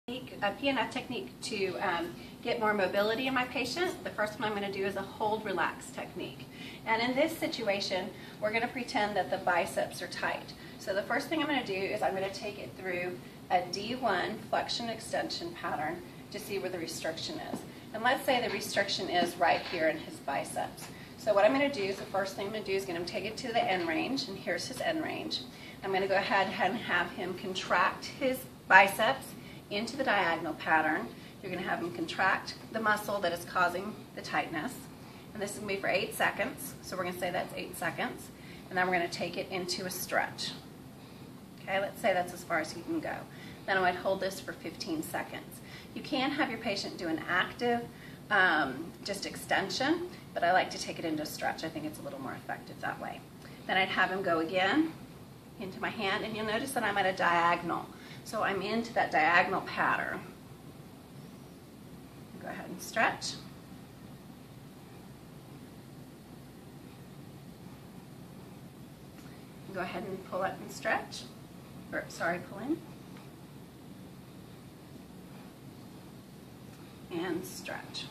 A PNF technique to get more mobility in my patient. The first one I'm going to do is a hold relax technique. And in this situation, we're going to pretend that the biceps are tight. So the first thing I'm going to do is I'm going to take it through a D1 flexion extension pattern to see where the restriction is. And let's say the restriction is right here in his biceps. So what I'm going to do is the first thing I'm going to do is going to take it to the end range, and here's his end range. I'm going to go ahead and have him contract his biceps into the diagonal pattern. You're going to have him contract the muscle that is causing the tightness. And this is going to be for 8 seconds. So we're going to say that's 8 seconds. And then we're going to take it into a stretch. Okay, let's say that's as far as you can go. Then I might hold this for 15 seconds. You can have your patient do an active just extension, but I like to take it into a stretch. I think it's a little more effective that way. Then I'd have him go again into my hand, and you'll notice that I'm at a diagonal. So I'm into that diagonal pattern. Go ahead and stretch. Go ahead and pull up and stretch. Or, sorry, pull in. And stretch.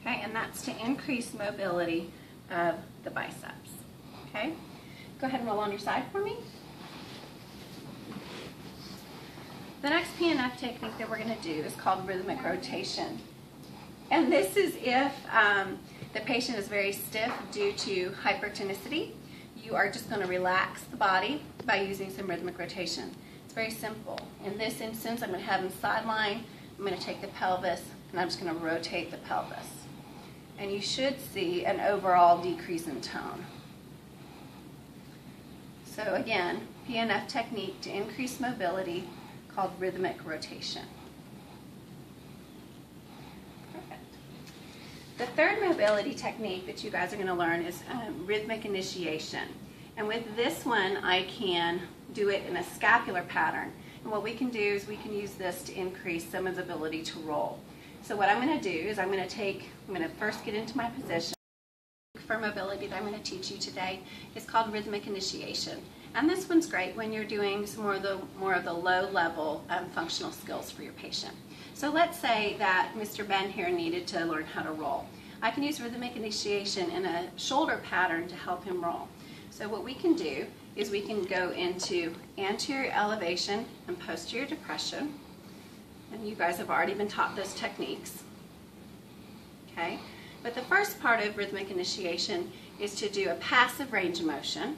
Okay, and that's to increase mobility of the biceps. Okay, go ahead and roll on your side for me. The next PNF technique that we're going to do is called rhythmic rotation. And this is if the patient is very stiff due to hypertonicity. You are just going to relax the body by using some rhythmic rotation. It's very simple. In this instance, I'm going to have him sideline. I'm going to take the pelvis, and I'm just going to rotate the pelvis. And you should see an overall decrease in tone. So again, PNF technique to increase mobility called rhythmic rotation. Perfect. The third mobility technique that you guys are going to learn is rhythmic initiation. And with this one, I can do it in a scapular pattern. And what we can do is we can use this to increase someone's ability to roll. So what I'm going to do is I'm going to first get into my position. For mobility that I'm going to teach you today is called rhythmic initiation. And this one's great when you're doing some more of the low-level functional skills for your patient. So let's say that Mr. Ben here needed to learn how to roll. I can use rhythmic initiation in a shoulder pattern to help him roll. So what we can do is we can go into anterior elevation and posterior depression. And you guys have already been taught those techniques. Okay? But the first part of rhythmic initiation is to do a passive range of motion.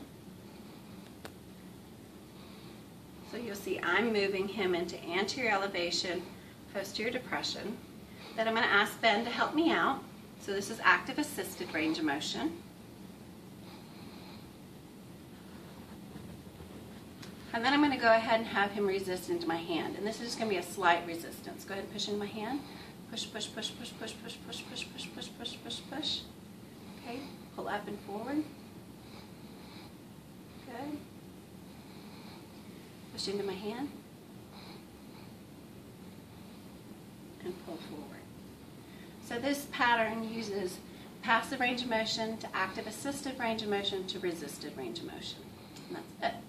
So you'll see I'm moving him into anterior elevation, posterior depression. Then I'm going to ask Ben to help me out. So this is active assisted range of motion. And then I'm going to go ahead and have him resist into my hand. And this is just going to be a slight resistance. Go ahead and push into my hand. Push, push, push, push, push, push, push, push, push, push, push, push, push. Okay, pull up and forward. Good. Push into my hand. And pull forward. So this pattern uses passive range of motion to active assisted range of motion to resisted range of motion. And that's it.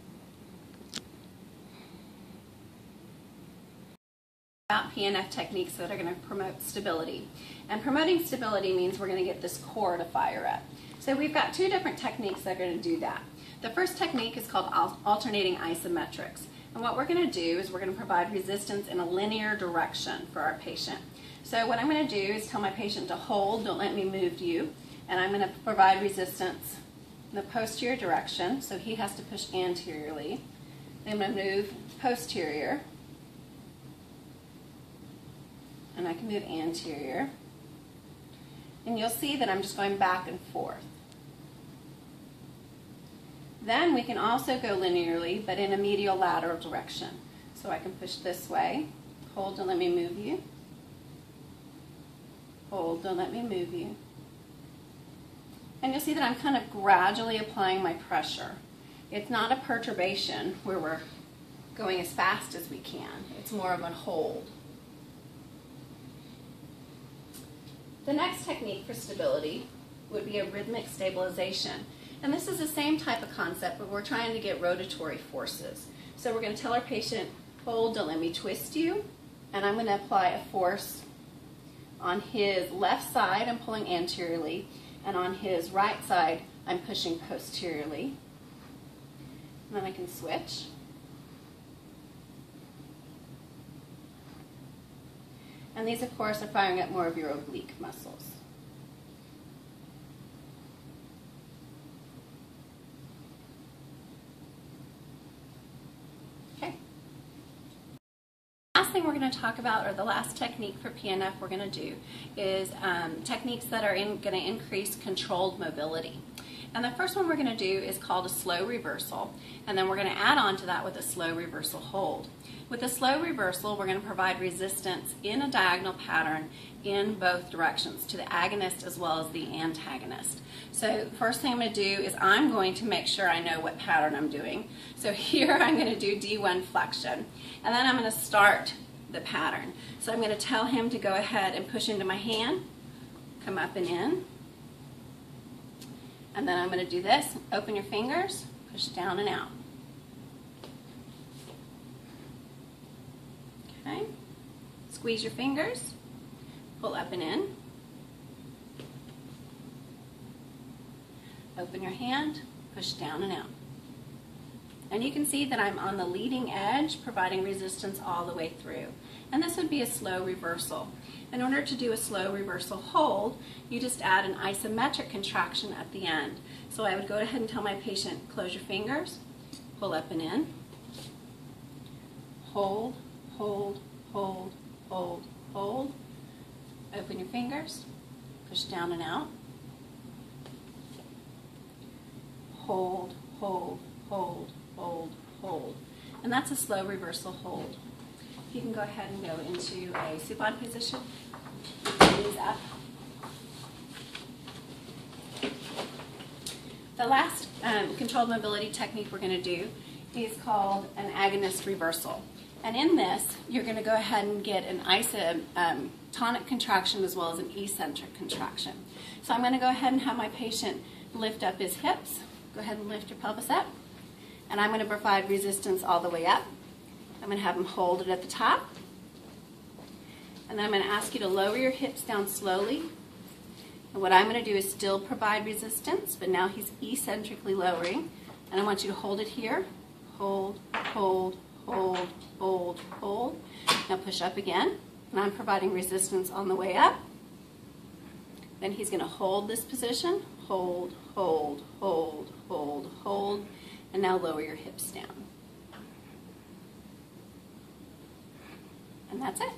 PNF techniques that are going to promote stability. And promoting stability means we're going to get this core to fire up. So we've got two different techniques that are going to do that. The first technique is called alternating isometrics. And what we're going to do is we're going to provide resistance in a linear direction for our patient. So what I'm going to do is tell my patient to hold, don't let me move you. And I'm going to provide resistance in the posterior direction. So he has to push anteriorly. Then I'm going to move posterior. And I can move anterior. And you'll see that I'm just going back and forth. Then we can also go linearly, but in a medial lateral direction. So I can push this way. Hold, don't let me move you. Hold, don't let me move you. And you'll see that I'm kind of gradually applying my pressure. It's not a perturbation where we're going as fast as we can. It's more of a hold. The next technique for stability would be a rhythmic stabilization. And this is the same type of concept, but we're trying to get rotatory forces. So we're going to tell our patient hold, don't let me twist you. And I'm going to apply a force on his left side, I'm pulling anteriorly, and on his right side, I'm pushing posteriorly. And then I can switch. And these, of course, are firing up more of your oblique muscles. Okay. Last thing we're going to talk about, or the last technique for PNF we're going to do, is techniques that are going to increase controlled mobility. And the first one we're going to do is called a slow reversal, and then we're going to add on to that with a slow reversal hold. With a slow reversal, we're going to provide resistance in a diagonal pattern in both directions, to the agonist as well as the antagonist. So first thing I'm going to do is I'm going to make sure I know what pattern I'm doing. So here I'm going to do D1 flexion, and then I'm going to start the pattern. So I'm going to tell him to go ahead and push into my hand, come up and in. And then I'm going to do this, open your fingers, push down and out. Okay, squeeze your fingers, pull up and in. Open your hand, push down and out. And you can see that I'm on the leading edge, providing resistance all the way through. And this would be a slow reversal. In order to do a slow reversal hold, you just add an isometric contraction at the end. So I would go ahead and tell my patient, close your fingers, pull up and in, hold, hold, hold, hold, hold. Open your fingers, push down and out, hold, hold, hold, hold, hold. And that's a slow reversal hold. You can go ahead and go into a supine position. Knees up. The last controlled mobility technique we're going to do is called an agonist reversal. And in this, you're going to go ahead and get an isotonic contraction as well as an eccentric contraction. So I'm going to go ahead and have my patient lift up his hips. Go ahead and lift your pelvis up. And I'm going to provide resistance all the way up. I'm going to have him hold it at the top. And then I'm going to ask you to lower your hips down slowly. And what I'm going to do is still provide resistance, but now he's eccentrically lowering. And I want you to hold it here. Hold, hold, hold, hold, hold. Now push up again. And I'm providing resistance on the way up. Then he's going to hold this position. Hold, hold, hold, hold, hold. And now lower your hips down. And that's it.